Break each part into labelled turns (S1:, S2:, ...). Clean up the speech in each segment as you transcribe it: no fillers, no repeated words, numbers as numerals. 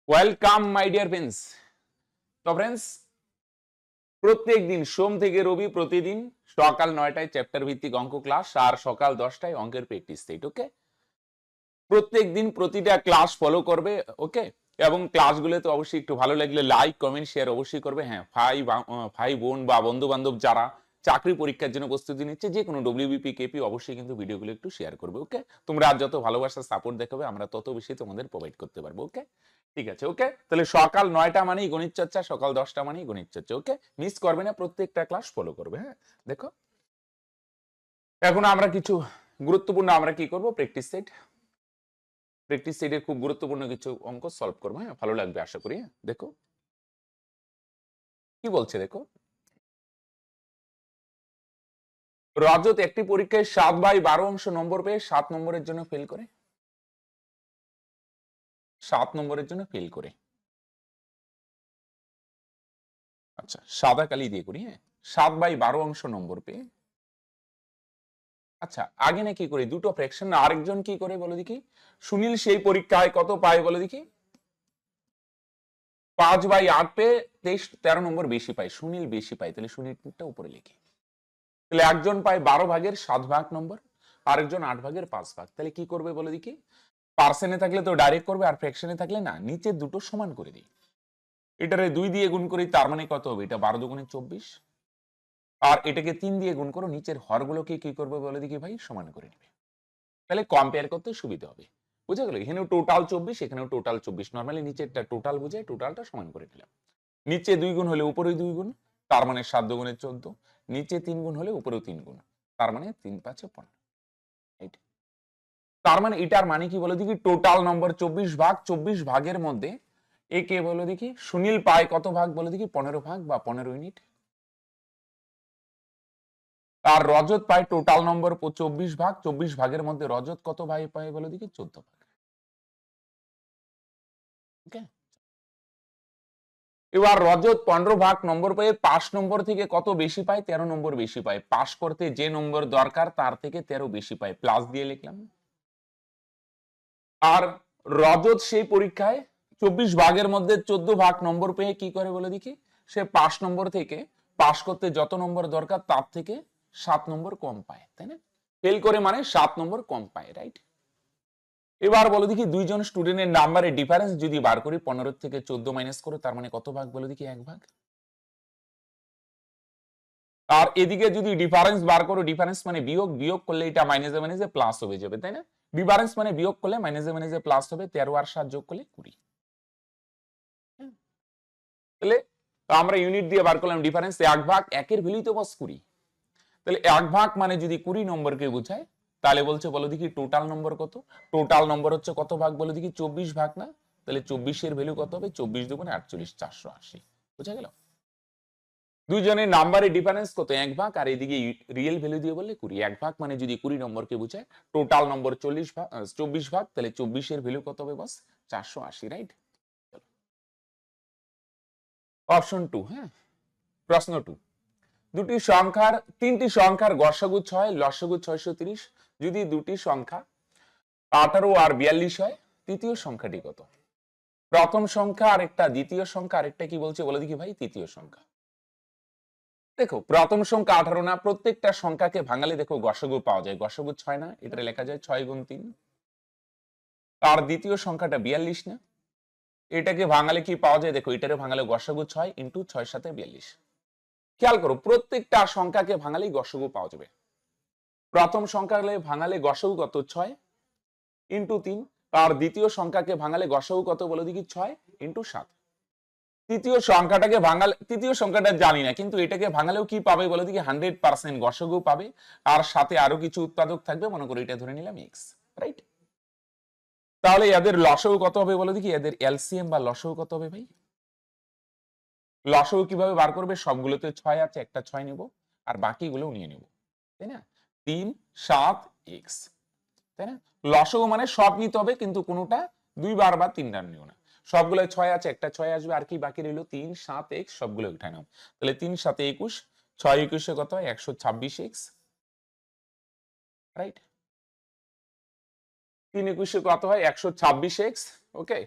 S1: Welcome my dear friends. তো friends, প্রত্যেক দিন সোম থেকে রবি প্রতিদিন সকাল 9টায় চ্যাপ্টার ভিত্তিক অঙ্ক ক্লাস আর সকাল 10টায় অঙ্কের প্র্যাকটিস সেট। ওকে, প্রত্যেক দিন প্রতিটা ক্লাস ফলো করবে। ওকে, এবং ক্লাসগুলো তো অবশ্যই একটু ভালো লাগলে লাইক কমেন্ট শেয়ার অবশ্যই করবে। হ্যাঁ, ভাই বোন বা বন্ধু বান্ধব যারা চাকরি পরীক্ষার জন্য প্রস্তুতি নিচ্ছে, যে কোনো ডব্লিউবিপি কেপি, অবশ্যই কিন্তু ভিডিওগুলো একটু শেয়ার করবে। ওকে, তোমরা আর যত ভালোবাসা সাপোর্ট দেখাবে আমরা তত বেশি তোমাদের প্রোভাইড করতে পারবো। ওকে, ঠিক আছে। ওকে, তাহলে সকাল 9টা মানেই গণিত চর্চা, সকাল 10টা মানেই গণিত চর্চা। ওকে, মিস করবে না, প্রত্যেকটা ক্লাস ফলো করবে। হ্যাঁ, দেখো এখন আমরা কিছু গুরুত্বপূর্ণ আমরা কি করব, প্র্যাকটিস সেট। প্র্যাকটিস সেটের খুব গুরুত্বপূর্ণ কিছু অঙ্ক সলভ করবো। হ্যাঁ, ভালো লাগবে আশা করি। হ্যাঁ, দেখো কি বলছে, দেখো রজত একটি পরীক্ষায় 7/12 অংশ নম্বর পেয়ে 7 নম্বরের জন্য ফেল করে। 7 নম্বরের জন্য ফেল করে। আচ্ছা, সাদা কালি দিয়ে করি। হ্যাঁ, 7/12 অংশ নম্বর পেয়ে, আচ্ছা আগে না কি করি, দুটো ফ্র্যাকশন। আরেকজন কি করে বলো দেখি, সুনীল সেই পরীক্ষায় কত পায় বলো দেখি, 5/8 পেয়ে 13 নম্বর বেশি পায়। সুনীল বেশি পায়, তাহলে সুনীলটা উপরে লিখি। তাহলে একজন পায় 12 ভাগের 7 ভাগ নম্বর, আরেকজন 8 ভাগের 5 ভাগ। তাহলে কি করবে বলো দেখি, পার্সেন্টে থাকলে তো ডাইরেক্ট করবে, আর ফ্র্যাকশনে থাকলে না, নিচে দুটো সমান করে দিই। এটারে 2 দিয়ে গুণ করি, তার মানে কত হবে, এটা 12 দুগুণে 24। আর এটাকে 3 দিয়ে গুণ করো, নিচের হরগুলোকে কি করবে বলে দেখি ভাই, সমান করে নেবে। তাহলে কম্পেয়ার করতে সুবিধা হবে। বুঝে গেল, এখানেও টোটাল 24, এখানেও টোটাল 24। নরমালি নিচেরটা টোটাল বুঝায়, টোটালটা সমান করে নিলাম। নিচে 2 গুণ হলে উপরে 2 গুণ, তার মানে 7 দুগুণে 14। নিচে 3 গুণ হলে উপরেও 3 গুণ, তার মানে 3 5 15। তার মানে এটার মানে কি বলে দেখি, টোটাল নম্বর 24 ভাগ, 24 ভাগের মধ্যে একে বলে দেখি সুনীল পায় কত ভাগ বলে দেখি, 15 ভাগ বা 15 ইউনিট। আর রজত পায় টোটাল নম্বর 24 ভাগ, 24 ভাগের মধ্যে রজত কত ভাগ পায় বলে দেখি, 14 ভাগ। ওকে, এবার রজত 15 ভাগ নম্বর পেয়ে 5 নম্বর থেকে কত বেশি পায়, 13 নম্বর বেশি পায়। পাস করতে যে নম্বর দরকার তার থেকে 13 বেশি পায়, প্লাস দিয়ে লিখলাম। আর রজত সেই পরীক্ষায় 24 ভাগের মধ্যে 14 ভাগ নম্বর পেয়ে কি করে বলে দেখি, সে 5 নম্বর থেকে পাস করতে যত নম্বর দরকার তার থেকে 7 নম্বর কম পায়, তাই না? ফেল করে মানে 7 নম্বর কম পায়, রাইট? এবার বলো দেখি, দুইজন স্টুডেন্টের নাম্বারের ডিফারেন্স যদি বার করি, 15 থেকে 14 মাইনাস করো, তার মানে কত ভাগ বলো দেখি, 1 ভাগ। আর এদিকে যদি ডিফারেন্স বার করো, ডিফারেন্স মানে বিয়োগ, বিয়োগ করলে এটা মাইনাসে মাইনাসে প্লাস হয়ে যাবে, তাই না? ডিফারেন্স মানে বিয়োগ করলে মাইনাসে মাইনাসে প্লাস হবে, 13 আর 7 যোগ করলে 20। তাহলে আমরা ইউনিট দিয়ে বার করলাম ডিফারেন্স, 1 ভাগ, 1 এর ভ্যালুই তো বস 20। তাহলে 1 ভাগ মানে যদি 20 নম্বরকে বোঝায়, তাহলে বলছে বলো দেখি টোটাল নম্বর কত। টোটাল নম্বর হচ্ছে কত ভাগ বলো দেখি, 24 ভাগ না? তাহলে 24 এর ভ্যালু কত হবে, 24 দুগুণে 48, 480। বুঝা গেল? দুইজনের নাম্বারের ডিফারেন্স কত, 1 ভাগ, আর এদিকে রিয়েল ভ্যালু দিয়ে বললে 20। 1 ভাগ মানে যদি 20 নম্বরকে বোঝায়, টোটাল নম্বর 40 ভাগ 24 ভাগ, তাহলে 24 এর ভ্যালু কত হবে বস, 480, রাইট? অপশন 2। হ্যাঁ, প্রশ্ন 2, তিনটি সংখ্যার গসাগু 6, লসাগু 630। যদি দুটি সংখ্যা 18 আর 42 হয়, তৃতীয় সংখ্যাটি কত? প্রথম সংখ্যা আরেকটা, দ্বিতীয় সংখ্যা আরেকটা, কি বলছে বলে দেখি ভাই, তৃতীয় সংখ্যা। দেখো প্রথম সংখ্যা 18 না, প্রত্যেকটা সংখ্যাকে ভাঙালে দেখো গসাগু পাওয়া যায়। গসাগু 6 না, এটা লেখা যায় 6 গুণ 3। আর দ্বিতীয় সংখ্যাটা 42 না, এটাকে ভাঙালে কি পাওয়া যায়, দেখো এটারে ভাঙালে গসাগু 6 ইন্টু 6 সাথে 42। খেয়াল করো, প্রত্যেকটা সংখ্যাকে ভাঙালেই গসাগু পাওয়া যাবে। প্রথম সংখ্যা ভাঙালে গসাগু কত, 6 ইন্টু 3। আর দ্বিতীয় সংখ্যাকে ভাঙালে গসাগু কত বলে দেখি, 6 ইন্টু 7। তৃতীয় সংখ্যাটাকে ভাঙালে, তৃতীয় সংখ্যাটা জানি না, কিন্তু এটাকে ভাঙালেও কি পাবে বলে দেখি, 100% গসাগু পাবে। আর সাথে আরো কিছু উৎপাদক থাকবে, মনে করি এটা ধরে নিলাম x, রাইট? তাহলে এদের লসাগু কত হবে বলে দেখি, এদের এলসিএম বা লসাগু কত হবে ভাই? লসাগু কিভাবে বার করবে, সবগুলোতে 6 আছে, একটা 6 নেব, আর বাকিগুলোও নিয়ে নেব, তাই না? 3 7 x, তাই না? লসাগু মানে সব নিতে হবে, কিন্তু কোনোটা 2 বার বা 3 বার নিও না। সবগুলো 6 আছে, একটা 6 আসবে, আর কি বাকি রইল 3 7 x, সবগুলো উঠায় নাও। তাহলে 3 7 21, 6 21 কত হয়, 126 x, রাইট? 3 21 কত হয়, 126 x। ওকে,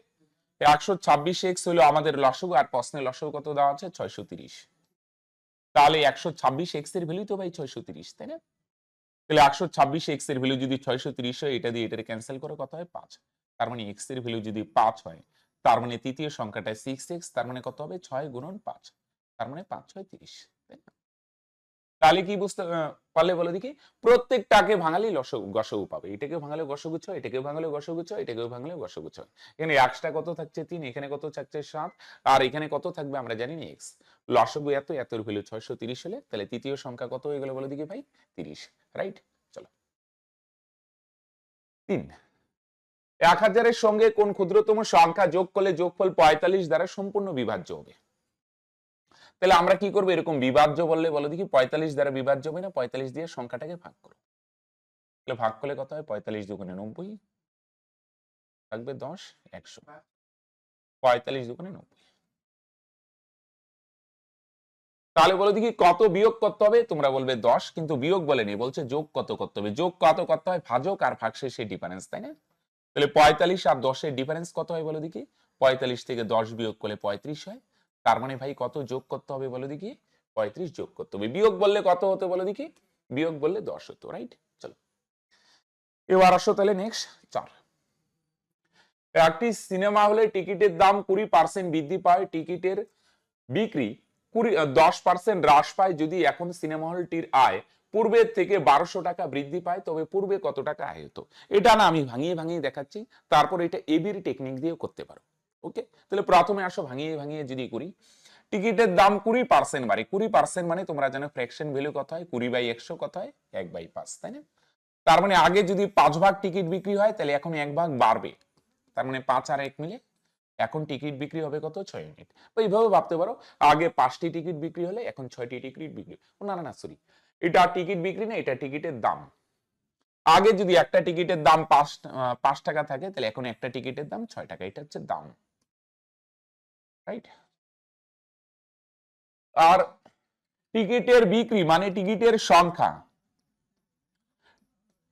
S1: 126x হলো আমাদের লসাগু, আর প্রশ্নের লসাগু কত দেওয়া আছে 630। তাহলে 126x এর ভ্যালু তো ভাই 630, তাই না? তাহলে 126x এর ভ্যালু যদি 630 হয়, এটা দিয়ে এটা ক্যান্সেল করে কত হয় 5। তার মানে x এর ভ্যালু যদি 5 হয়, তার মানে তৃতীয় সংখ্যাটা 6x, তার মানে কত হবে 6 গুণন 5, তার মানে 5 6 30, তাই না? তাহলে কি বুঝতে পারলে বলো দেখি, প্রত্যেকটাকে ভাঙালে গসাগু পাবে। এটাকে ভাঙালে গসাগু 6, এটাকে ভাঙালে গসাগু 6, এটাকে ভাঙালে গসাগু 6। এখানে এক্সট্রা কত থাকছে 3, এখানে কত থাকছে 7, আর এখানে কত থাকবে আমরা জানি না x। লসাগু এত, এতর ভ্যালু 630 হলে তাহলে তৃতীয় সংখ্যা কত হয়ে গেল বলো দেখি ভাই 30, রাইট? চলো 3, 1000 এর সঙ্গে কোন ক্ষুদ্রতম সংখ্যা যোগ করলে যোগফল 45 দ্বারা সম্পূর্ণ বিভাজ্য হবে? তাহলে আমরা কি করবো, এরকম বিভাজ্য বললে বলো দেখি 45 দ্বারা বিভাজ্য হবে না, 45 দিয়ে সংখ্যাটাকে ভাগ করো। তাহলে ভাগ করলে কত হয় 45 দুগুণে 90, থাকবে 10 100, 45 দুগুণে 90। তাহলে বলো দেখি কত বিয়োগ করতে হবে, তোমরা বলবে 10, কিন্তু বিয়োগ বলেনি, বলছে যোগ কত করতে হবে। যোগ কত করতে হয়, ভাজক আর ভাগশেষের ডিফারেন্স, তাই না? তাহলে 45 আর 10 এর ডিফারেন্স কত হয় বলো দেখি, 45 থেকে 10 বিয়োগ করলে 35 হয়। তার মানে ভাই কত যোগ করতে হবে বলো দেখি, 35 যোগ করতে হবে। বিয়োগ বললে কত হতো বলো দেখি, বিয়োগ বললে 10 হতো, রাইট? চলো এবার আসো তাহলে নেক্সট 4। একটি সিনেমা হলে টিকিটের দাম 20% বৃদ্ধি পায়, টিকিটের বিক্রি 10% হ্রাস পায় যদি এখন সিনেমা হলটির আয় পূর্বের থেকে 1200 টাকা বৃদ্ধি পায়, তবে পূর্বে কত টাকা আয় হতো? এটা না আমি ভাঙিয়ে ভাঙিয়ে দেখাচ্ছি, তারপর এটা এবির টেকনিক দিয়েও করতে পারো। ওকে, তাহলে প্রথমে আসো ভাঙিয়ে ভাঙিয়ে যদি করি। টিকিটের দাম 20% বাড়ে, 20% মানে তোমরা জানো ফ্র্যাকশন ভ্যালু কত হয়, 20/100 কত হয় 1/5, তাই না? তার মানে আগে যদি 5 ভাগ টিকিট বিক্রি হয়, তাহলে এখন 1 ভাগ বাড়বে, তার মানে 5 আর 1 মিলে এখন টিকিট বিক্রি হবে কত 6 ইউনিট। তো এইভাবে ভাবতে পারো, আগে 5টি টিকিট বিক্রি হলে এখন 6টি টিকিট বিক্রি, না না না সরি, এটা টিকিট বিক্রি না, এটা টিকিটের দাম। আগে যদি একটা টিকিটের দাম 5 টাকা থাকে, তাহলে এখন একটা টিকিটের দাম 6 টাকা, এটা হচ্ছে দাম, রাইট? আর টিকিটের বিক্রি মানে টিকিটের সংখ্যা,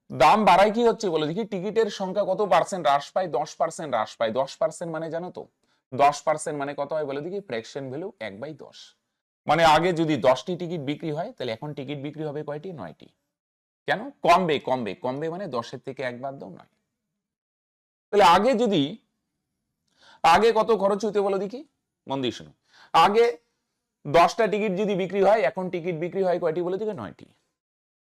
S1: দাম বাড়ায় কি হচ্ছে বলে দেখি, টিকিটের সংখ্যা কত পার্সেন্ট হ্রাস পায়, 10% হ্রাস পায়। 10% মানে জানো তো, 10% মানে কত হয় বলে দেখি, ফ্র্যাকশন ভ্যালু 1/10। মানে আগে যদি 10টি টিকিট বিক্রি হয়, তাহলে এখন টিকিট বিক্রি হবে কয়টি, 9টি। কেন? কমবে কমবে কমবে, মানে 10-এর থেকে 1 বাদ দাও 9। তাহলে আগে কত খরচ হইতে বলো দেখি, মন দিয়ে শুনো। আগে 10টা টিকিট যদি বিক্রি হয়, এখন টিকিট বিক্রি হয় কয়টি বলে দিকে, 9টি।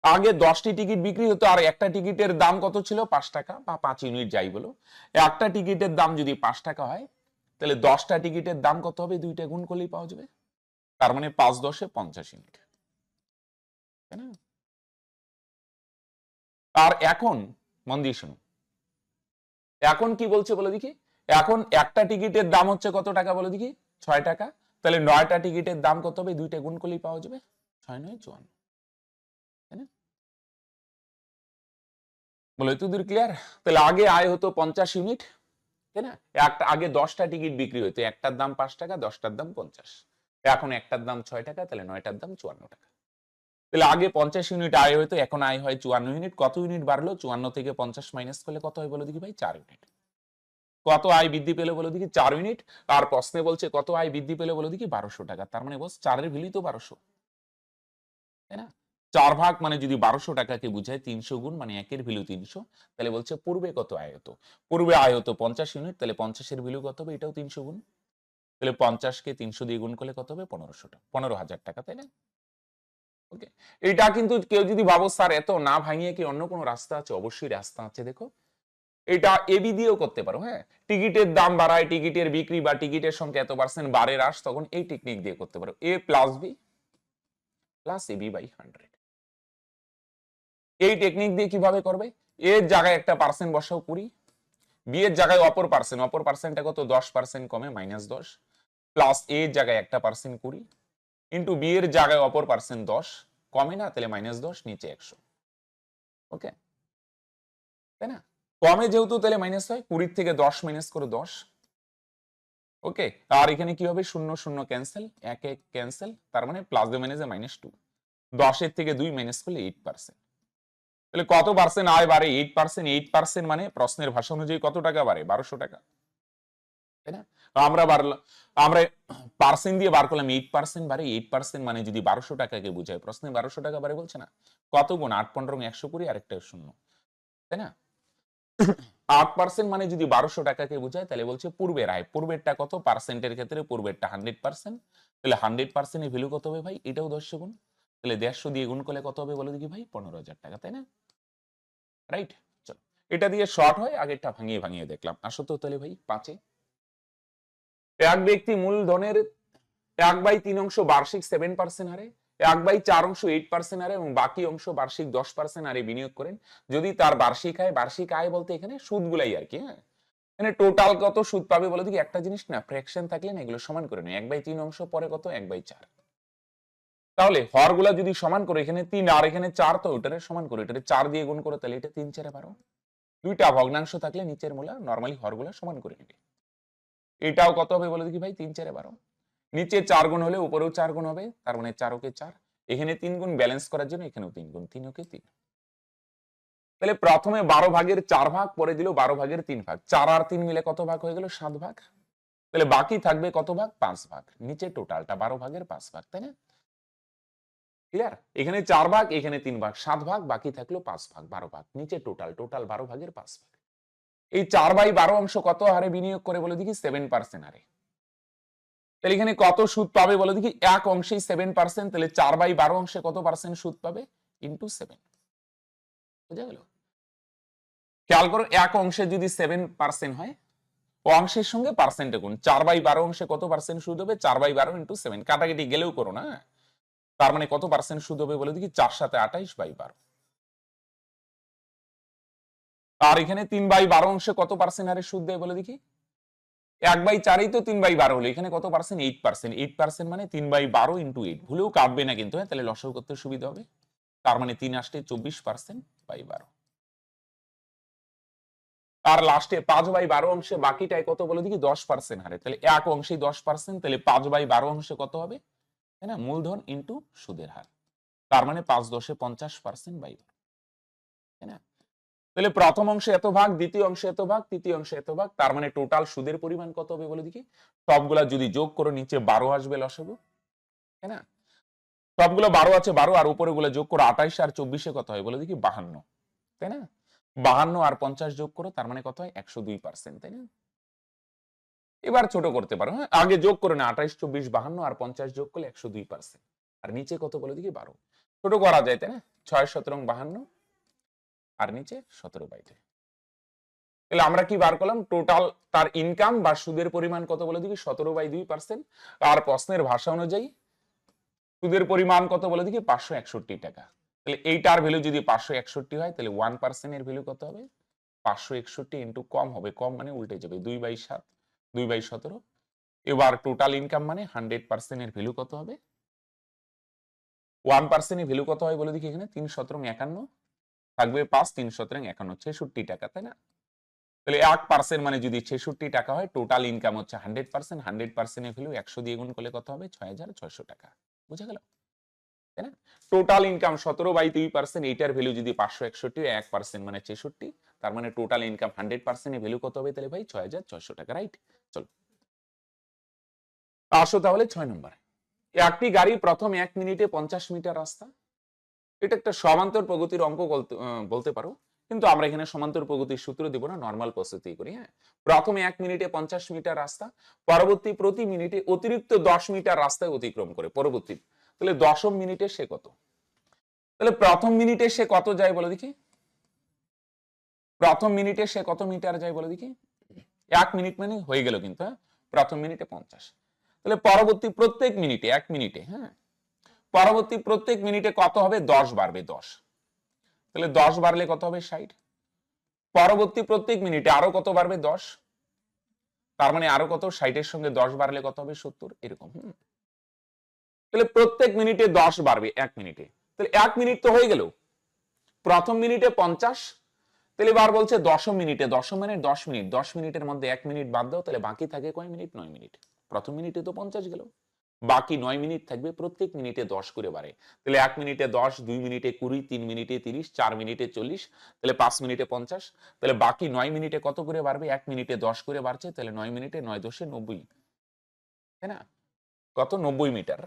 S1: আগে 10টি টিকিট বিক্রি হতো, আর একটা টিকিটের দাম কত ছিল 5 টাকা বা 5 ইউনিট যাই বলো। একটা টিকিটের দাম যদি 5 টাকা হয়, তাহলে 10টা টিকিটের দাম কত হবে, 2টা গুণ করলেই পাওয়া যাবে। তার মানে 5 10 এ 50 ইউনিট, তাই না? আর এখন মন দিয়ে শুনো, এখন কি বলছে বলে দেখি, এখন একটা টিকিটের দাম হচ্ছে কত টাকা বলে দেখি, 6 টাকা। তাহলে 9টা টিকিটের দাম কত হবে, 2টা গুণ করলেই পাওয়া যাবে, 6 9 54, তাই না? বলো তো দূর ক্লিয়ার? তাহলে আগে আয় হতো 50 ইউনিট, তাই না? একটা আগে 10টা টিকিট বিক্রি হতো, একটার দাম 5 টাকা, 10টার দাম 50। এখন একটার দাম 6 টাকা, তাহলে 9টার দাম 54 টাকা। তাহলে আগে 50 ইউনিট আয় হতো, এখন আয় হয় 54 ইউনিট। কত ইউনিট বাড়লো, 54 থেকে 50 মাইনাস করলে কত হয় বলো দেখি ভাই, 4 ইউনিট। কত আয় বৃদ্ধি পেলে বলো দেখি, 4 ইউনিট। আর প্রশ্নে বলছে কত আয় বৃদ্ধি পেলে বলো দেখি, 1200 টাকা। তার মানে বস 4 এর ভ্যালু তো 1200, তাই না? 4 ভাগ মানে যদি 1200 টাকাকে বুঝায় 300 গুণ মানে 1 এর ভ্যালু 300। তাহলে বলছে পূর্বে কত আয় হতো, পূর্বে আয় হতো 50 ইউনিট, তাহলে 50 এর ভ্যালু কত হবে, এটাও 300 গুণ। তাহলে 50 কে 300 দিয়ে গুণ করলে কত হবে, 1500 টাকা, 15,000 টাকা, তাই না? ওকে, এটা কিন্তু কেউ যদি ভাবো স্যার এত না ভাঙিয়ে কি অন্য কোনো রাস্তা আছে, অবশ্যই রাস্তা আছে। দেখো এটা এবি দিয়েও করতে পারো। হ্যাঁ, টিকিটের দাম বাড়ায়, টিকিটের বিক্রি বা টিকিটের সংখ্যা এত পার্সেন্ট বাড়ে হ্রাস, তখন এই টেকনিক দিয়ে করতে পারো, a plus b plus ab by 100। এই টেকনিক দিয়ে কিভাবে করবে, এর জায়গায় একটা পার্সেন্ট বসাও 20, বি এর জায়গায় অপর পার্সেন্টটা কত 10% কমে -10, প্লাস এ এর জায়গায় একটা পার্সেন্ট 20 ইন্টু বি এর জায়গায় অপর পার্সেন্ট 10 কমে না, তাহলে -10 নিচে 100। ওকে, তাই না? কমে যেহেতু তাহলে মাইনাস হয়, 20 থেকে 10 মাইনাস করে 10। ওকে, আর এখানে কি হবে, 0 0 ক্যান্সেল, 1 1 ক্যান্সেল, তার মানে প্লাস এ মাইনাসে -2। 10 এর থেকে 2 মাইনাস করলে 8%। তাহলে কত পার্সেন্ট আয় বাড়ে, 8%। 8% মানে প্রশ্নের ভাষা অনুযায়ী কত টাকা বাড়ে, 1200 টাকা। তাই না? আমরা পার্সেন্ট দিয়ে বার করলাম 8% বাড়ে। 8% মানে যদি 1200 টাকাকে বোঝায়, প্রশ্নে 1200 টাকা বাড়ে বলছে না, কত গুণ? 8 15 120, আরেকটা শূন্য, তাই না? 8% মানে যদি 1200 টাকাকে বোঝায়, তাহলে বলছে পূর্বের আয়। পূর্বেরটা কত? পার্সেন্টের ক্ষেত্রে পূর্বেরটা 100%, তাহলে 100% এর ভ্যালু কত হবে ভাই? এটাও 100 গুণ, তাহলে 150 দিয়ে গুণ করলে কত হবে বলো দেখি ভাই? 15,000 টাকা, তাই না? রাইট। চলো, এটা দিয়ে শর্ট হয়, আগেরটা ভাঙিয়ে ভাঙিয়ে দেখলাম। আসো তো তাহলে ভাই 5-এ। এক ব্যক্তি মূলধনের 1/3 অংশ বার্ষিক 7% হারে, 1/4 অংশ 8% হারে এবং বাকি অংশ বার্ষিক 10% হারে বিনিয়োগ করেন। যদি তার বার্ষিক আয় বলতে এখানে সুদগুলাই আর কি, হ্যাঁ, মানে টোটাল কত সুদ পাবে বলো দেখি? একটা জিনিস না, ফ্র্যাকশন থাকলে না এগুলো সমান করে নেয়। 1/3 অংশ পরে কত? 1/4। তাহলে হরগুলা যদি সমান করে, এখানে 3 আর এখানে 4, তো ওটারে সমান করে, এটারে 4 দিয়ে গুণ করো, তাহলে এটা 3 4 12। দুইটা ভগ্নাংশ থাকলে নিচের মূলা নরমালি হরগুলা সমান করে নেবে। এটাও কত হবে বলো দেখি ভাই? 3 4 12। নিচে 4 গুণ হলে উপরেও 4 গুণ হবে, তার মানে 4 ওকে 4, এখানে 3 গুণ ব্যালেন্স করার জন্য এখানেও 3 গুণ, 3 ওকে 3। তাহলে প্রথমে 12 ভাগের 4 ভাগ, পরে দিল 12 ভাগের 3 ভাগ, 4 আর 3 মিলে কত ভাগ হয়ে গেল? 7 ভাগ। তাহলে বাকি থাকবে কত ভাগ? 5 ভাগ। নিচে টোটালটা 12 ভাগের 5 ভাগ, তাই না? ক্লিয়ার? এখানে 4 ভাগ, এখানে 3 ভাগ, 7 ভাগ, বাকি থাকলো 5 ভাগ, 12 ভাগ। নিচে টোটাল 12 ভাগের 5 ভাগ। এই 4/12 অংশ কত হারে বিনিয়োগ করে বলে দেখি? 7% হারে। তাহলে এখানে কত সুদ পাবে বলো দেখি? এক অংশেই 7%, তাহলে 4/12 অংশে কত পার্সেন্ট সুদ পাবে? ইন্টু 7। বুঝা গেল? খেয়াল করো, এক অংশে যদি 7% হয়, ও অংশের সঙ্গে পার্সেন্টে গুণ। 4/12 অংশে কত পার্সেন্ট সুদ হবে? 4/12 ইন্টু 7, কাটাকাটি গেলেও করো না। তার মানে কত পার্সেন্ট সুদ হবে বলে দেখি? 4 7 28/12। আর এখানে 3/12 অংশে কত পার্সেন্ট হারে সুদ দেয় বলে দেখি? 1/4ই তো 3/12 হলো, এখানে কত পার্সেন্ট? 8%। 8% মানে 3/12 ইন্টু 8, ভুলেও কাটবে না কিন্তু, হ্যাঁ, তাহলে লসাগু করতে সুবিধা হবে। তার মানে 3 আসলে 24%/12। আর লাস্টে 5/12 অংশে বাকিটাই কত বলে দেখি? 10% হারে। তাহলে এক অংশেই 10%, তাহলে 5/12 অংশে কত হবে? তাই না? মূলধন ইন্টু সুদের হার। তার মানে 5 10 50%/12, তাই না? তাহলে প্রথম অংশে এত ভাগ, দ্বিতীয় অংশে এত ভাগ, তৃতীয় অংশে এত ভাগ, তার মানে টোটাল সুদের পরিমাণ কত হবে বলে দেখি? সবগুলা যদি যোগ করো, নিচে 12 আসবে লসাগু, তাই না? সবগুলো 12 আছে, 12, আর উপরে গুলো যোগ করো, 28 আর 24 কত হয় বলে দেখি? 52, তাই না? 52 আর 50 যোগ করো, তার মানে কত হয়? 102%, তাই না? এবার ছোট করতে পারো, হ্যাঁ, আগে যোগ করে না, 28 24 52 আর 50 যোগ করলে 102%। আর নিচে কত বলে দেখি? 12। ছোট করা যায়, তাই না? 6 17 52, আর নিচে 17/2। তাহলে আমরা কি বার করলাম? টোটাল তার ইনকাম বা সুদের পরিমাণ কত বলে দেখি? 17/2%। আর প্রশ্নের ভাষা অনুযায়ী সুদের পরিমাণ কত বলে দেখি? 561 টাকা। তাহলে এইটার ভ্যালু যদি 561 হয়, তাহলে 1% এর ভ্যালু কত হবে? 561 ইন্টু কম হবে, কম মানে উল্টে যাবে, 2/7, 2/17। এবার টোটাল ইনকাম মানে 100% এর ভ্যালু কত হবে? 1% এর ভ্যালু কত হয় বলে দেখি? এখানে 3 17 51 থাকবে 5, 3 17 51, 66 টাকা, তাই না? তাহলে 1% মানে যদি 66 টাকা হয়, টোটাল ইনকাম হচ্ছে 100%। 100% এর ভ্যালু 100 দিয়ে গুণ করলে কত হবে? 6,600 টাকা। বুঝা গেল? তাই না? টোটাল ইনকাম 17/2%, এইটার ভ্যালু যদি 561 হয়, 1% মানে 66, তার মানে টোটাল ইনকাম 100% এর ভ্যালু কত হবে তাহলে ভাই? 6,600 টাকা, রাইট? চলো আসো তাহলে 6 নম্বর। একটি গাড়ি প্রথম 1 মিনিটে 50 মিটার রাস্তা, এটা একটা সমান্তর প্রগতির অঙ্ক বলতে পারো, কিন্তু আমরা এখানে সমান্তর প্রগতির সূত্র দিব না, নরমাল পদ্ধতি করি, হ্যাঁ। প্রথমে 1 মিনিটে 50 মিটার রাস্তা, পরবর্তী প্রতি মিনিটে অতিরিক্ত 10 মিটার রাস্তায় অতিক্রম করে, পরবর্তী, তাহলে দশম মিনিটে সে কত? তাহলে প্রথম মিনিটে সে কত যায় বলে দেখি? প্রথম মিনিটে সে কত মিটার যায় বলে দেখি? 1 মিনিট মানে হয়ে গেল কিন্তু, হ্যাঁ, প্রথম মিনিটে 50। তাহলে পরবর্তী প্রত্যেক মিনিটে, 1 মিনিটে, হ্যাঁ, পরবর্তী প্রত্যেক মিনিটে কত হবে? 10 বাড়বে, 10। তাহলে 10 বাড়লে কত হবে? 60। পরবর্তী প্রত্যেক মিনিটে আরো কত বাড়বে? 10। তার মানে আরো কত? 60 এর সঙ্গে 10 বাড়লে কত হবে? 70, এরকম। তাহলে প্রত্যেক মিনিটে 10 বাড়বে 1 মিনিটে। তাহলে 1 মিনিট তো হয়ে গেল, প্রথম মিনিটে 50। তাহলে এবার বলছে দশম মিনিটে, দশম মানে 10 মিনিট, 10 মিনিটের মধ্যে 1 মিনিট বাদ দাও, তাহলে বাকি থাকে কয় মিনিট? 9 মিনিট। প্রথম মিনিটে তো 50 গেল, বাকি 9 মিনিট থাকবে, প্রত্যেক মিনিটে 10 করে বাড়ে। তাহলে 1 মিনিটে 10, 2 মিনিটে 20, 3 মিনিটে 30, 4 মিনিটে 40, তাহলে 5 মিনিটে 50। তাহলে বাকি 9 মিনিটে কত করে বাড়বে? 1 মিনিটে 10 করে বাড়ছে, তাহলে 9 মিনিটে 9 10 90, তাই না? কত? 90 মিটার।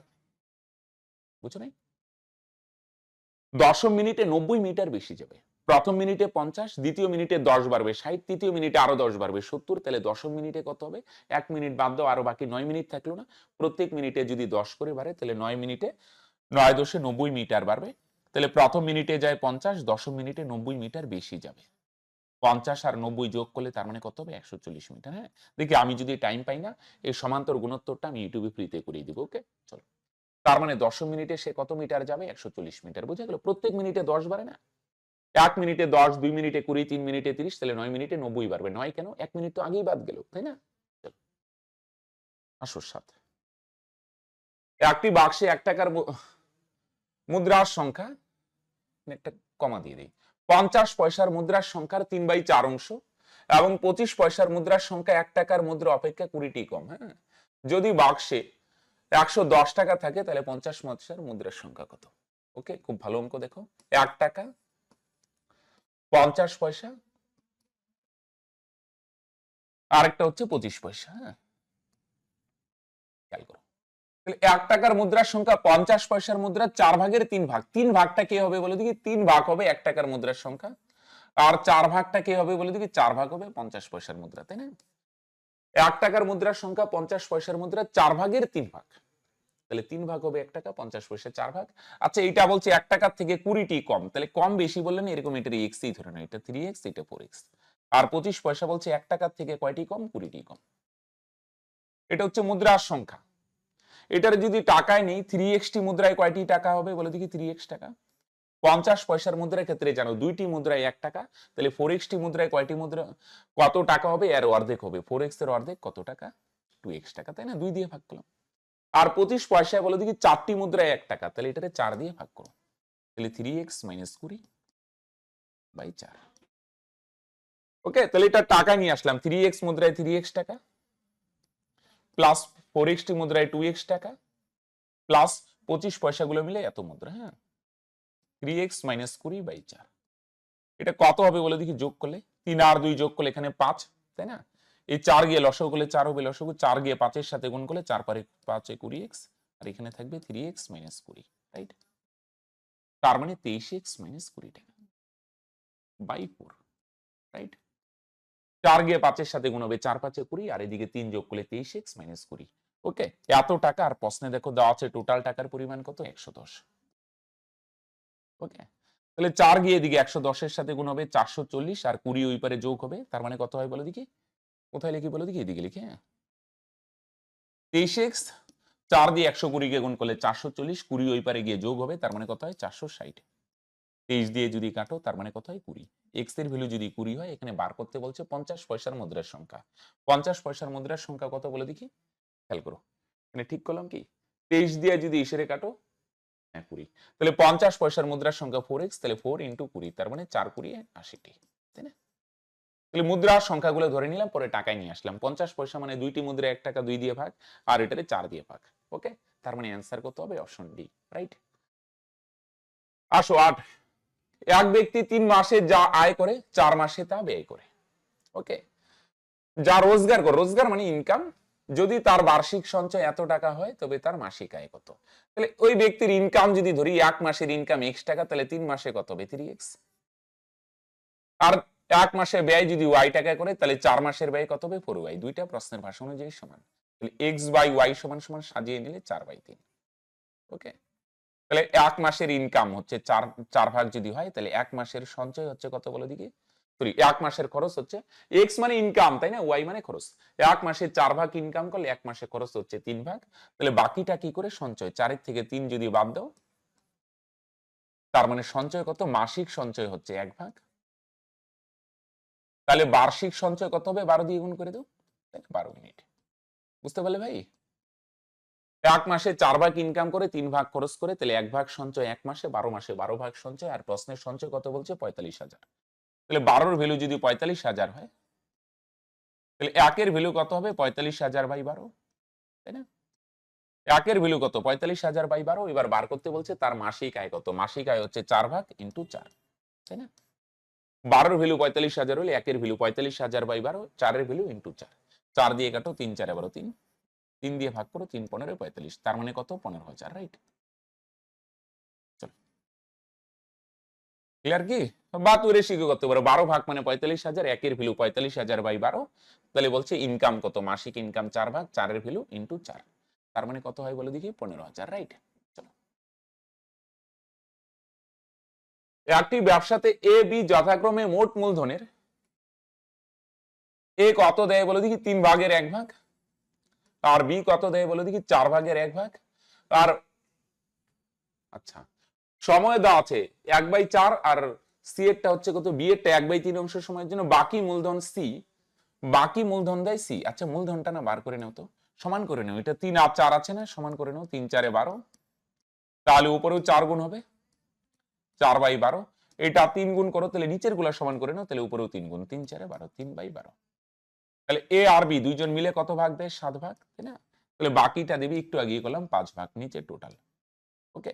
S1: বুঝছো নাই? দশম মিনিটে 90 মিটার বেশি যাবে। প্রথম মিনিটে 50, দ্বিতীয় মিনিটে 10 বাড়বে 60, তৃতীয় মিনিটে আরো 10 বাড়বে 70। তাহলে দশম মিনিটে কত হবে? 1 মিনিট বাদ দাও, আরো বাকি 9 মিনিট থাকলো না? প্রত্যেক মিনিটে যদি 10 করে বাড়ে, তাহলে 9 মিনিটে 9 10 90 মিটার বাড়বে। তাহলে প্রথম মিনিটে যায় 50, দশম মিনিটে 90 মিটার বেশি যাবে। 50 আর 90 যোগ করলে তার মানে কত হবে? 140 মিটার। হ্যাঁ, দেখি আমি যদি টাইম পাই না, এই সমান্তর গুণোত্তরটা আমি ইউটিউবে ফ্রিতে করিয়ে দিব। ওকে, চলো। তার মানে দশম মিনিটে সে কত মিটার যাবে? 140 মিটার। বুঝা গেল? প্রত্যেক মিনিটে 10 বাড়ে না? 1 মিনিটে 10, 2 মিনিটে 20, 3 মিনিটে 30, তাহলে 9 মিনিটে 90 বাড়বে। 9 কেন? 1 মিনিট তো আগেই বাদ গেল, তাই না? চলো, আসো সাথে। একটি বাক্সে 1 টাকার মুদ্রার সংখ্যা, একটা কমা দিয়ে দিই, 50 পয়সার মুদ্রার সংখ্যার 3/4 অংশ এবং 25 পয়সার মুদ্রার সংখ্যা 1 টাকার মুদ্রা অপেক্ষা 20টি কম। হ্যাঁ, যদি বাক্সে 110 টাকা থাকে, তাহলে 50 পয়সার মুদ্রার সংখ্যা কত? ওকে, খুব ভালো অঙ্ক দেখো। 1 টাকা, 50 পয়সা, আরেকটা হচ্ছে 25 পয়সা। হ্যাঁ, খেয়াল করো। তাহলে 1 টাকার মুদ্রার সংখ্যা 50 পয়সার মুদ্রা 4 ভাগের 3 ভাগ। 3 ভাগটা কি হবে বলে দেখি? 3 ভাগ হবে 1 টাকার মুদ্রার সংখ্যা, আর 4 ভাগটা কি হবে বলে দেখি? 4 ভাগ হবে 50 পয়সার মুদ্রা, তাই না? 1 টাকার মুদ্রার সংখ্যা 50 পয়সার মুদ্রা 4 ভাগের 3 ভাগ। তাহলে 3 ভাগ হবে 1 টাকা, 50 পয়সা 4 ভাগ। আচ্ছা, এইটা বলছে 1 টাকার থেকে 20টি কম, তাহলে কম বেশি বললেন এরকম, এটা এক্স ই ধরে নাও, এটা 3x, এটা 4x। আর 25 পয়সা বলছে 1 টাকার থেকে কয়টি কম? 20টি কম। এটা হচ্ছে মুদ্রার সংখ্যা। এটার যদি টাকায় নেই, 3x টি মুদ্রায় কয়টি টাকা হবে বলে দেখি? 3x টাকা। 50 পয়সার মুদ্রার ক্ষেত্রে জানো দুইটি মুদ্রায় 1 টাকা, তাহলে 4x টি মুদ্রায় কয়টি মুদ্রা কত টাকা হবে? এর অর্ধেক হবে। 4x এর অর্ধেক কত টাকা? 2x টাকা, তাই না? 2 দিয়ে ভাগ করলাম। আর 25 পয়সায় বলে দেখি 4টি মুদ্রায় 1 টাকা, তাহলে এটাতে 4 দিয়ে ভাগ করো, তাহলে 3x - 20/4। ওকে, তাহলে এটা টাকা নিয়ে আসলাম। 3x মুদ্রায় 3x টাকা, প্লাস 4x টি মুদ্রায় 2x টাকা, প্লাস 25 পয়সাগুলো মিলে এত মুদ্রা। হ্যাঁ, 3x - 20/4। এটা কত হবে বলে দেখি যোগ করলে? 3 আর 2 যোগ করলে এখানে 5, তাই না? এই 4 গিয়ে লসাগু করলে 4 হবে, লসাগু 4 গিয়ে 5 এর সাথে গুণ করলে 4 পারে 5 এ 20x, আর এখানে থাকবে 3x - 20, রাইট? তার মানে 23x - 20 টাকা বাই 4, রাইট? 4 গিয়ে 5 এর সাথে গুণ হবে, 4 5 এ 20, আর এদিকে 3 যোগ করলে 23x - 20। ওকে, এত টাকা। আর প্রশ্নে দেখো দেওয়া আছে টোটাল টাকার পরিমাণ কত? 110। ওকে, তাহলে 4 গিয়ে এদিকে 110 এর সাথে গুণ হবে 440, আর 20 ওই পারে যোগ হবে, তার মানে কত হয় বলো দেখি? কোথায় লিখি বলো দেখি? এদিকে লিখি। হ্যাঁ, 23x, 4 দিয়ে 120 কে গুণ করলে 440, 20 ওই পারে গিয়ে যোগ হবে, তার মানে কত হয়? 460। 23 দিয়ে যদি কাটো, তার মানে কত হয়? 20। x এর ভ্যালু যদি 20 হয়, এখানে বার করতে বলছে 50 পয়সার মুদ্রার সংখ্যা। 50 পয়সার মুদ্রার সংখ্যা কত বলে দেখি? খেয়াল করো, মানে ঠিক করলাম কি? 23 দিয়ে যদি ইশারে কাটো, হ্যাঁ 20, তাহলে 50 পয়সার মুদ্রার সংখ্যা 4x, তাহলে 4 × 20, তার মানে 4 20 80টি, তাই না? তাহলে মুদ্রার সংখ্যাগুলো ধরে নিলাম, পরে টাকায় নিয়ে আসলাম। 50 পয়সা মানে দুইটি মুদ্রা 1 টাকা, 2 দিয়ে ভাগ, আর এটারে 4 দিয়ে ভাগ। ওকে, তার মানে অ্যান্সার কত হবে? Option D, right? আসো 8। এক ব্যক্তি 3 মাসে যা আয় করে 4 মাসে তা ব্যয় করে। ওকে, যা রোজগার করে, রোজগার মানে ইনকাম, যদি তার বার্ষিক সঞ্চয় এত টাকা হয়, তবে তার মাসিক আয় কত? তাহলে ওই ব্যক্তির ইনকাম যদি ধরি 1 মাসের ইনকাম x টাকা, তাহলে 3 মাসে কত হবে? 3x। আর 1 মাসে ব্যয় যদি y টাকা করে, তাহলে 4 মাসের ব্যয় কত হবে? 4y। দুইটা প্রশ্নের ভাষা অনুযায়ী সমান, তাহলে x/y সমান সমান সাজিয়ে নিলে 4/3। ওকে, তাহলে 1 মাসের ইনকাম হচ্ছে 4 ভাগ যদি হয়, তাহলে 1 মাসের সঞ্চয় হচ্ছে কত বলো দেখি? সরি, 1 মাসের খরচ হচ্ছে, x মানে ইনকাম, তাই না? y মানে খরচ। 1 মাসে 4 ভাগ ইনকাম করলে 1 মাসে খরচ হচ্ছে 3 ভাগ, তাহলে বাকিটা কি করে? সঞ্চয়। 4 এর থেকে 3 যদি বাদ দাও, তার মানে সঞ্চয় কত? মাসিক সঞ্চয় হচ্ছে 1 ভাগ। তাহলে বার্ষিক সঞ্চয় কত হবে? 12 দিয়ে গুণ করে দাও, তাই না? 12 মিনিট। বুঝতে পারলে ভাই? 1 মাসে 4 ভাগ ইনকাম করে 3 ভাগ খরচ করে, তাহলে 1 ভাগ সঞ্চয় 1 মাসে, 12 মাসে 12 ভাগ সঞ্চয়, আর প্রশ্নের সঞ্চয় কত বলছে? 45,000। তাহলে 12 এর ভ্যালু যদি 45,000 হয়, তাহলে 1 এর ভ্যালু কত হবে? 45,000/12, তাই না? একের ভ্যালু কত 45,000/12, এবার বার করতে বলছে তার মাসিক আয় কত, মাসিক আয় হচ্ছে 4 ভাগ ইন্টু 4, তাই না? 12 ভ্যালু 45,000 হলে একের ভ্যালু 45,000/12, 4 ভ্যালু ইন্টু 4, 4 দিয়ে কাটো, 3 4 12 3, 3 দিয়ে ভাগ করো, 3 15 45, তার মানে কত 15,000, রাইট? ক্লিয়ার কি? বা তুই রেশিও করতে পারো, 12 ভাগ মানে 45,000, একের ভ্যালু 45,000/12, তাহলে বলছে ইনকাম কত, মাসিক ইনকাম 4 ভাগ 4 এর ভ্যালু ইন্টু 4, তার মানে কত হয় বলে দেখি 15,000, রাইট? চলো, একটি ব্যবসাতে এ বি যথাক্রমে মোট মূলধনের এ কত দেয় বলে দেখি 3 ভাগের 1 ভাগ, আর বি কত দেয় বলে দেখি 4 ভাগের 1 ভাগ, আর আচ্ছা সময় দেওয়া আছে 1/4, আর সি এরটা হচ্ছে কত, বি এরটা 1/3 অংশ সময়ের জন্য, বাকি মূলধন সি, বাকি মূলধন দেয় সি। আচ্ছা মূলধনটা না বার করে নাও তো, সমান করে নাও, এটা 3 আর 4 আছে না, সমান করে নাও, 3 4 12, তাহলে উপরেও 4 গুণ হবে, 4/12, এটা 3 গুণ করো, তাহলে নিচের গুলা সমান করে নাও, তাহলে উপরেও 3 গুণ, 3 4 12, 3/12, তাহলে এ আর বি দুইজন মিলে কত ভাগ দেয়, 7 ভাগ, তাই না? তাহলে বাকিটা দেবে, একটু আগিয়ে করলাম 5 ভাগ, নিচে টোটাল। ওকে,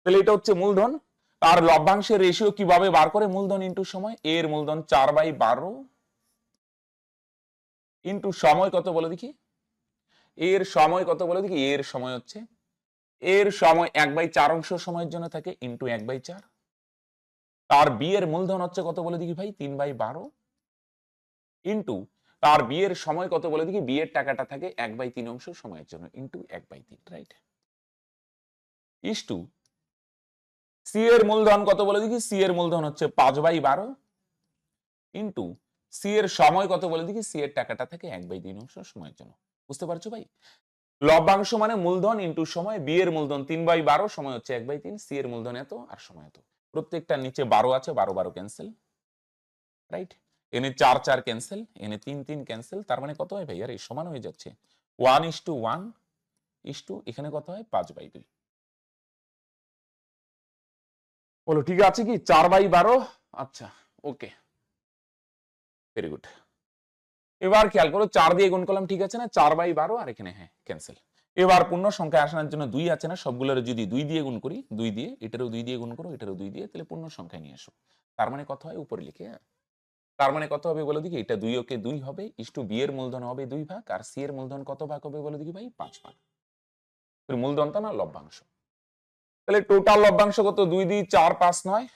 S1: তাহলে এটা হচ্ছে মূলধন। আর লভ্যাংশের রেশিও কিভাবে বার করে, মূলধন ইন্টু সময়, এর মূলধন 4/12 ইন্টু সময় কত বলে দেখি, এর সময় কত বলে দেখি, এর সময় হচ্ছে, এর সময় 1/4 অংশ সময়ের জন্য থাকে, ইন্টু 1/4, তার বি এর মূলধন হচ্ছে কত বলে দেখি ভাই 3/12 ইন্টু তার বি এর সময় কত বলে দেখি, বি এর টাকাটা থাকে 1/3 অংশ সময়ের জন্য, into 1/3, right? Is to C এর মূলধন কত বলে দেখি, সি এর মূলধন হচ্ছে 5/12 ইন্টু সি এর সময় কত বলে দেখি, সি এর টাকাটা থাকে 1/3 অংশ সময়ের জন্য। বুঝতে পারছো ভাই? লভ্যাংশ মানে মূলধন ইন্টু সময়, বি এর মূলধন 3/12, সময় হচ্ছে 1/3, সি এর মূলধন এত আর সময় এত, প্রত্যেকটা নিচে 12 আছে, 12 12 ক্যান্সেল, রাইট? এনে 4 4 ক্যান্সেল, এনে 3 3 ক্যান্সেল, তার মানে কত হয় ভাই, আর এই সমান হয়ে যাচ্ছে 1:1 এখানে কত হয় 5/2। বলো ঠিক আছে কি, 4/12, আচ্ছা ওকে, ভেরি গুড। এবার খেয়াল করো, 4 দিয়ে গুণ করলাম, ঠিক আছে না, 4/12, আর এখানে হ্যাঁ ক্যান্সেল। এবার পূর্ণ সংখ্যা আসানোর জন্য 2 আছে না, সবগুলোর যদি 2 দিয়ে গুণ করি, 2 দিয়ে, এটারও 2 দিয়ে গুণ করো, এটারও 2 দিয়ে, তাহলে পূর্ণ সংখ্যায় নিয়ে আসো, তার মানে কত হয় উপরে লিখে, হ্যাঁ? তার মানে কত হবে বলে দেখি, এটা 2 ওকে 2 হবে, ইস্টু বি এর মূলধন হবে 2 ভাগ, আর সি এর মূলধন কত ভাগ হবে বলে দেখি ভাই 5 ভাগ, মূলধনটা না লভ্যাংশ। তাহলে টোটাল লভ্যাংশ কত, 2 2 4 5 9,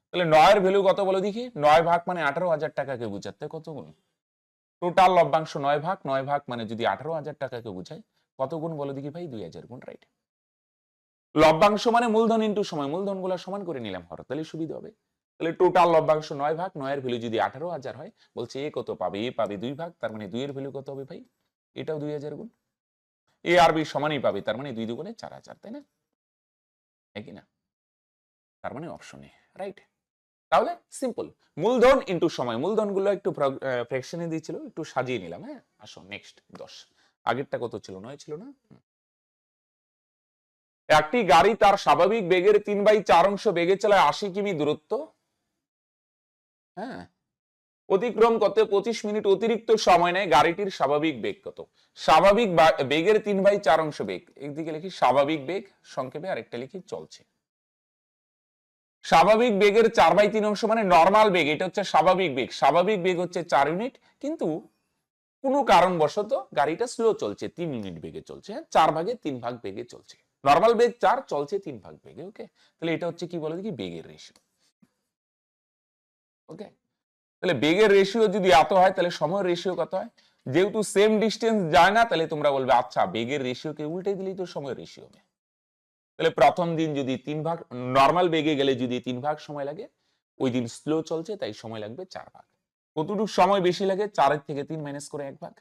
S1: তাহলে 9 এর ভ্যালু কত বলে দেখি, 9 ভাগ মানে 18,000 টাকাকে বোঝাতে কত গুণ, টোটাল লভ্যাংশ 9 ভাগ, 9 ভাগ মানে যদি 18,000 টাকাকে বোঝায়, কত গুণ বলে দেখি ভাই 2000 গুণ, রাইট? লভ্যাংশ মানে মূলধন ইন্টু সময়, মূলধন গুলা সমান করে নিলাম হর, তাহলে সুবিধা হবে। তাহলে টোটাল লভ্যাংশ 9 ভাগ, 9 এর ভ্যালু যদি 18,000 হয়, বলছে এ কত পাবে, এ পাবে 2 ভাগ, তার মানে 2 এর ভ্যালু কত হবে ভাই, এটাও 2000 গুণ, এ আর বি সমানই পাবে, তার মানে 2 দুগুণে 4000, তাই না, একই না? তার মানে অপশনে, রাইট? তাহলে সিম্পল, মূলধন ইন্টু সময়, মূলধন গুলো একটু ফ্র্যাকশনে দিয়েছিল, একটু সাজিয়ে নিলাম, হ্যাঁ? আসো নেক্সট 10, আগেরটা কত ছিল, 9 ছিল না? একটি গাড়ি তার স্বাভাবিক বেগের 3/4 অংশ বেগে চালায় 80 কিমি দূরত্ব, হ্যাঁ, অতিক্রম করতে 25 মিনিট অতিরিক্ত সময় নেয়, গাড়িটির স্বাভাবিক বেগ কত? স্বাভাবিক বেগের 3/4 অংশ বেগ, একদিকে লিখি স্বাভাবিক বেগ সংক্ষেপে, আরেকটা লিখি চলছে। স্বাভাবিক বেগের 4/3 অংশ মানে নর্মাল বেগ, এটা হচ্ছে স্বাভাবিক বেগ, স্বাভাবিক বেগ হচ্ছে 4 ইউনিট, কিন্তু কোনো কারণবশত গাড়িটা স্লো চলছে, 3 ইউনিট বেগে চলছে, 4 ভাগে 3 ভাগ বেগে চলছে, নর্মাল বেগ 4, চলছে 3 ভাগ বেগে, ওকে? তাহলে এটা হচ্ছে কি বলে দেখি, বেগের রেশিও, ওকে? তাহলে বেগের রেশিও যদি এত হয়, তাহলে সময়ের রেশিও কত হয়? যেহেতু সেম ডিস্টেন্স যায় না, তাহলে তোমরা বলবে আচ্ছা বেগের রেশিওকে উল্টে দিলেই তো সময়ের রেশিও হবে। তাহলে প্রথম দিন যদি 3 ভাগ, নর্মাল বেগে গেলে যদি 3 ভাগ সময় লাগে, ওই দিন স্লো চলছে তাই সময় লাগবে 4 ভাগ। কতটুকু সময় বেশি লাগে, 4 এর থেকে 3 মাইনাস করে 1 ভাগ।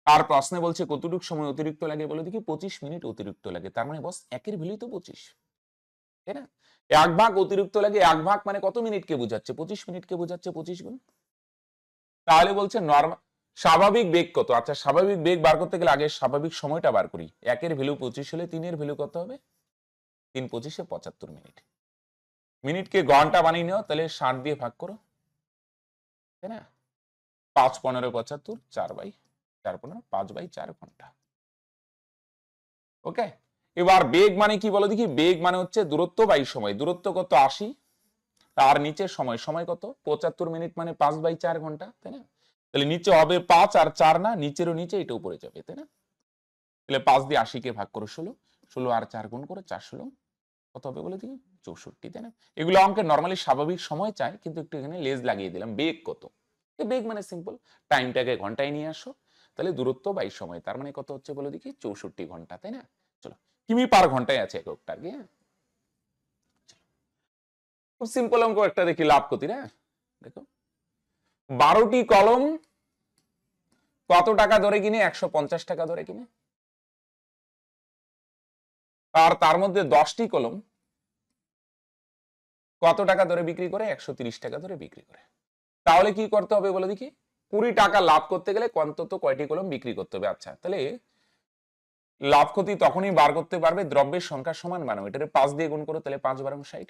S1: আর প্রশ্নে বলছে কতটুকু সময় অতিরিক্ত লাগে বলে দেখি, 25 মিনিট অতিরিক্ত লাগে, তার মানে বস একের ভ্যালুই তো 25, তাই না? 1 ভাগ অতিরিক্ত লাগে, 1 ভাগ মানে কত মিনিটকে বোঝাচ্ছে, 25 মিনিটকে বোঝাচ্ছে, 25 গুণ। তাহলে বলছে নরমাল স্বাভাবিক বেগ কত, আচ্ছা স্বাভাবিক বেগ বার করতে গেলে আগে স্বাভাবিক সময়টা বার করি, একের ভ্যালু 25 হলে 3 এর ভ্যালু কত হবে, 3 25 75 মিনিট, মিনিটকে ঘন্টা বানিয়ে নাও, তাহলে 60 দিয়ে ভাগ করো, তাই না? 5 15 75, 4/4 15, 5/4 ঘন্টা। ওকে, এবার বেগ মানে কি বলো দেখি, বেগ মানে হচ্ছে দূরত্ব বাই সময়, দূরত্ব কত 80, তার নিচে সময়, সময় কত 75 মিনিট মানে 5/4 ঘন্টা, তাই না? তাহলে নিচে হবে 5 আর 4 না, নিচেরও নিচে, এটা উপরে যাবে, তাই না? তাহলে 5 দিয়ে 80 কে ভাগ করো 16, 16 আর 4 গুণ করে 4 16 কত হবে বলে দিই 64, তাই না? এগুলো অঙ্কে নরমালি স্বাভাবিক সময় চাই, কিন্তু একটু এখানে লেজ লাগিয়ে দিলাম। বেগ কত, বেগ মানে সিম্পল, টাইমটাকে ঘন্টায় নিয়ে আসো, তাহলে দূরত্ব বাই সময়, তার মানে কত হচ্ছে বলে দেখি 64 ঘন্টা, তাই না? চলো, কিমি পার ঘন্টায় আছে এককটা, হ্যাঁ খুব সিম্পল অঙ্ক একটা দেখি, লাভ ক্ষতির। হ্যাঁ দেখো, 12টি কলম কত টাকা ধরে কিনে, 150 টাকা ধরে কিনে, আর তার মধ্যে 10টি কলম কত টাকা ধরে বিক্রি করে, 130 টাকা ধরে বিক্রি করে। তাহলে কি করতে হবে বলে দেখি, 20 টাকা লাভ করতে গেলে অন্তত কয়টি কলম বিক্রি করতে হবে। আচ্ছা, তাহলে লাভ ক্ষতি তখনই বার করতে পারবে, দ্রব্যের সংখ্যা সমান বানাও, এটারে 5 দিয়ে গুণ করো, তাহলে 5 বারং 60,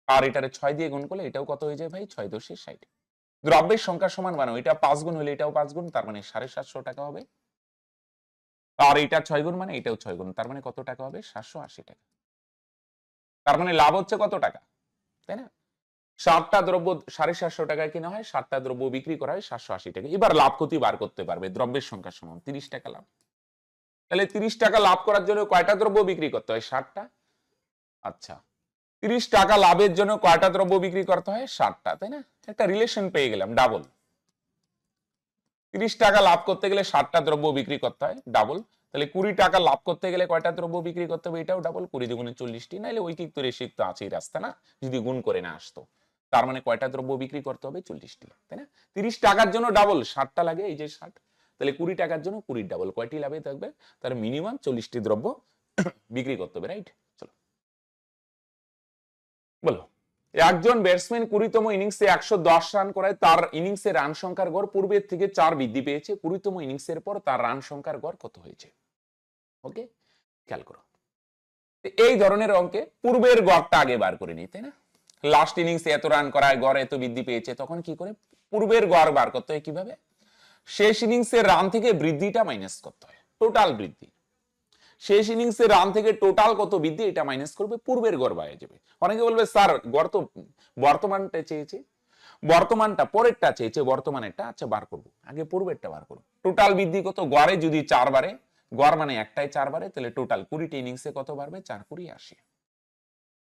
S1: আর এটারে 6 দিয়ে গুণ করলে এটাও কত হয়ে যায় ভাই, 6 দশে 60। দ্রব্যের সংখ্যা সমান বানাও, এটা 5 গুণ হলে এটাও 5 গুণ, তার মানে 750 টাকা হবে, আর এটা 6 গুণ মানে এটাও 6 গুণ, তার মানে কত টাকা হবে, 780 টাকা। তার মানে লাভ হচ্ছে কত টাকা, তাই না? 7টা দ্রব্য 750 টাকায় কিনা হয়, 7টা দ্রব্য বিক্রি করা হয় 780 টাকা। এবার লাভ ক্ষতি বার করতে পারবে, দ্রব্যের সংখ্যা সমান 30 টাকা লাভ। তাহলে 30 টাকা লাভ করার জন্য কয়টা দ্রব্য বিক্রি করতে হয়, 60টা। আচ্ছা, 30 টাকা লাভের জন্য কয়টা দ্রব্য বিক্রি করতে হয়, 60টা, তাই না? একটা রিলেশন পেয়ে গেলাম, ডাবল। 30 টাকা লাভ করতে গেলে 60টা দ্রব্য বিক্রি করতে হয়, ডাবল। তাহলে 20 টাকা লাভ করতে গেলে কয়টা দ্রব্য বিক্রি করতে হবে, এটাও ডাবল, 20 দুগুণে 40টি, নাইলে ঐকিক তো রেশিক তো আছেই রাস্তা, না যদি গুণ করে না আসতো। তার মানে কয়টা দ্রব্য বিক্রি করতে হবে, 40টি, তাই না? 30 টাকার জন্য ডাবল 60টা লাগে, এই যে 60, তাহলে 20 টাকার জন্য 20 ডাবল, কয়টি লাভে থাকবে, তার মিনিমাম 40টি দ্রব্য বিক্রি করতে হবে, রাইট? চলো বলো, একজন ব্যাটসম্যান 20তম ইনিংসে 110 রান করায়, তার ইনিংসে রান সংখ্যার গড় পূর্বের থেকে 4 বৃদ্ধি পেয়েছে, 20তম ইনিংসের পর তার রান সংখ্যার গড় কত হয়েছে। ওকে, খেয়াল করো, এই ধরনের অঙ্কে পূর্বের গড়টা আগে বার করে নিই, তাই না? লাস্ট ইনিংসে এত রান করায় গড় এত বৃদ্ধি পেয়েছে, তখন কি করে পূর্বের গড় বার করতে হয়, কিভাবে, শেষ ইনিংসের রান থেকে বৃদ্ধিটা মাইনাস করতে হয়, টোটাল বৃদ্ধি, শেষ ইনিংসের রান থেকে টোটাল কত বৃদ্ধি এটা মাইনাস করবে, পূর্বের গড় বাইরে যাবে। অনেকে বলবে স্যার গড় তো বর্তমানটা চেয়েছে, বর্তমানটা পরেরটা চেয়েছে, বর্তমানেরটা, আচ্ছা বার করবো, আগে পূর্বেরটা বার করবো। টোটাল বৃদ্ধি কত, গড়ে যদি 4 বারে, গড় মানে একটাই 4 বারে, তাহলে টোটাল 20টি ইনিংসে কত বাড়বে, 4 20 80।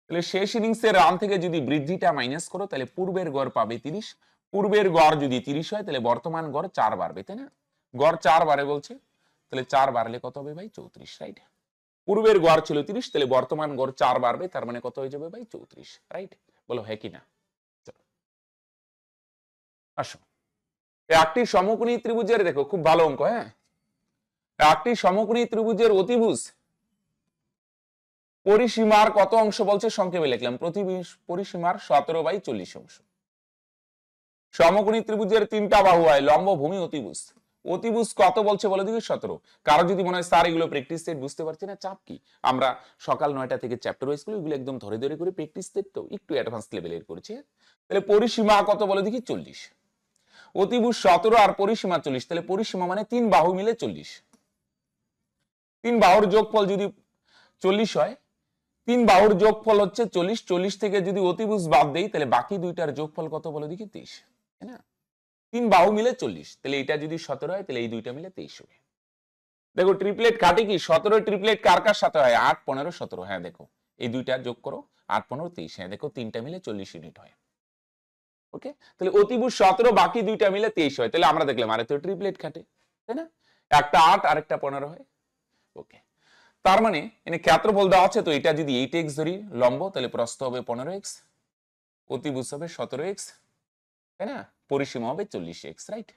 S1: তাহলে শেষ ইনিংসের রান থেকে যদি বৃদ্ধিটা মাইনাস করো, তাহলে পূর্বের গড় পাবে 30, পূর্বের গড় যদি 30 হয়, তাহলে বর্তমান গড় 4 বাড়বে, তাই না? গড় 4 বারে বলছে, তাহলে 4 বাড়লে কত হবে ভাই, 34, রাইট? পূর্বের গড় ছিল 30, তাহলে বর্তমান গড় 4 বাড়বে, তার মানে কত হয়ে যাবে ভাই, 34, রাইট? বলো হ্যাঁ কি না? চলো আসো, একটি সমকোণী ত্রিভুজের, দেখো খুব ভালো অঙ্ক, হ্যাঁ, একটি সমকোণী ত্রিভুজের অতিভুজ পরিসীমার কত অংশ বলছে, সংক্ষেপে লিখলাম, প্রতি পরিসীমার 17/40 অংশ। সমকোণী ত্রিভুজের 3টা বাহু হয়, লম্ব ভূমি অতিভুজ, অতিভুজ কত বলছে বলে দিবি 17। কারো যদি মনে হয় স্যার এগুলো প্র্যাকটিস সেট বুঝতে পারছি না, চাপ কি, আমরা সকাল 9টা থেকে চ্যাপ্টার ওয়াইজ এগুলো একদম ধরে ধরে করে প্র্যাকটিস সেট, তো একটু অ্যাডভান্স লেভেলের করেছি। তাহলে পরিসীমা কত বলে দেখি 40, অতিভুজ 17 আর পরিসীমা 40, তাহলে পরিসীমা মানে 3 বাহু মিলে 40, 3 বাহুর যোগফল যদি 40 হয়, 3 বাহুর যোগফল হচ্ছে 40, 40 থেকে যদি অতিভুজ বাদ দেই, তাহলে বাকি দুইটার যোগফল কত বলে দেখি 23, তাই না? 3 বাহু মিলে 40, তাহলে এটা যদি 17 হয়, তাহলে এই দুইটা মিলে 23 হবে। দেখো ট্রিপলেট কাটে কি, 17 ট্রিপলেট কার কার সাথে হয়, 8 15 17, হ্যাঁ দেখো এই দুইটা যোগ করো, 8 15 23, হ্যাঁ দেখো তিনটা মিলে 40 ইউনিট হয়। ওকে, তাহলে অতিভুজ 17, বাকি দুইটা মিলে 23 হয়, তাহলে আমরা দেখলাম আরে তো ট্রিপলেট কাটে, তাই না? একটা 8 আর একটা 15 হয়। ওকে, তার মানে এখানে ক্ষেত্রফল দেওয়া আছে, তো এটা যদি 8x ধরি লম্ব, তাহলে প্রস্থ হবে 15x, অতিভুজ হবে 17x, তাই না? পরিসীমা হবে 40x, রাইট?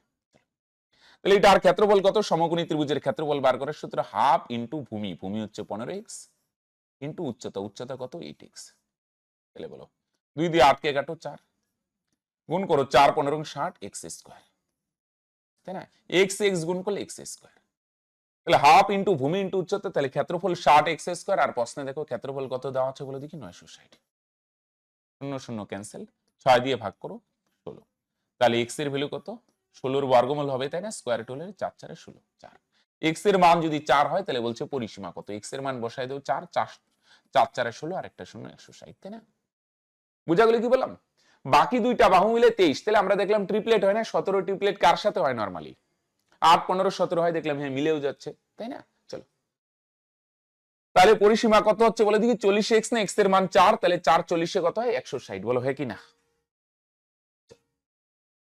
S1: তাহলে এটার ক্ষেত্রফল কত, সমকোণী ত্রিভুজের ক্ষেত্রফল বার করার সূত্র হাফ ইন্টু ভূমি, ভূমি হচ্ছে 15x, ইন্টু উচ্চতা, উচ্চতা কত 8x। তাহলে বলো 2 দিয়ে 8 কে কাটো 4, গুণ করো 4 15 60 x স্কয়ার, তাই না? x x গুণ করলে x স্কয়ার, তাহলে হাফ ইন্টু ভূমি ইন্টু উচ্চতা, তাহলে ক্ষেত্রফল 60 x স্কয়ার, আর প্রশ্নে দেখো ক্ষেত্রফল কত দেওয়া আছে বলে দেখি 960, 0 0 ক্যান্সেল, 6 দিয়ে ভাগ করো 16, তাহলে x এর ভ্যালু কত, 16 এর বর্গমূল হবে, তাই না? স্কয়ার রুট হলে 4 4 16, 4। এক্স এর মান যদি 4 হয় তাহলে বলছে পরিসীমা কত, এক্স এর মান বসাই দেব 4, 4 4 16 আর একটা 0 160, তাই না? বুঝা গেল কি বললাম? বাকি দুইটা বাহু মিলে 23, তাহলে আমরা দেখলাম ট্রিপলেট হয় না, 17 ট্রিপলেট কার সাথে হয় নরমালি? 8 15 17 হয়, দেখলাম হ্যাঁ মিলেও যাচ্ছে, তাই না? চলো, তাহলে পরিসীমা কত হচ্ছে বলে দেখি, 40 এক্স না, এক্স এর মান 4, তাহলে 4 40 কত হয় 160, বলো হয় কি না?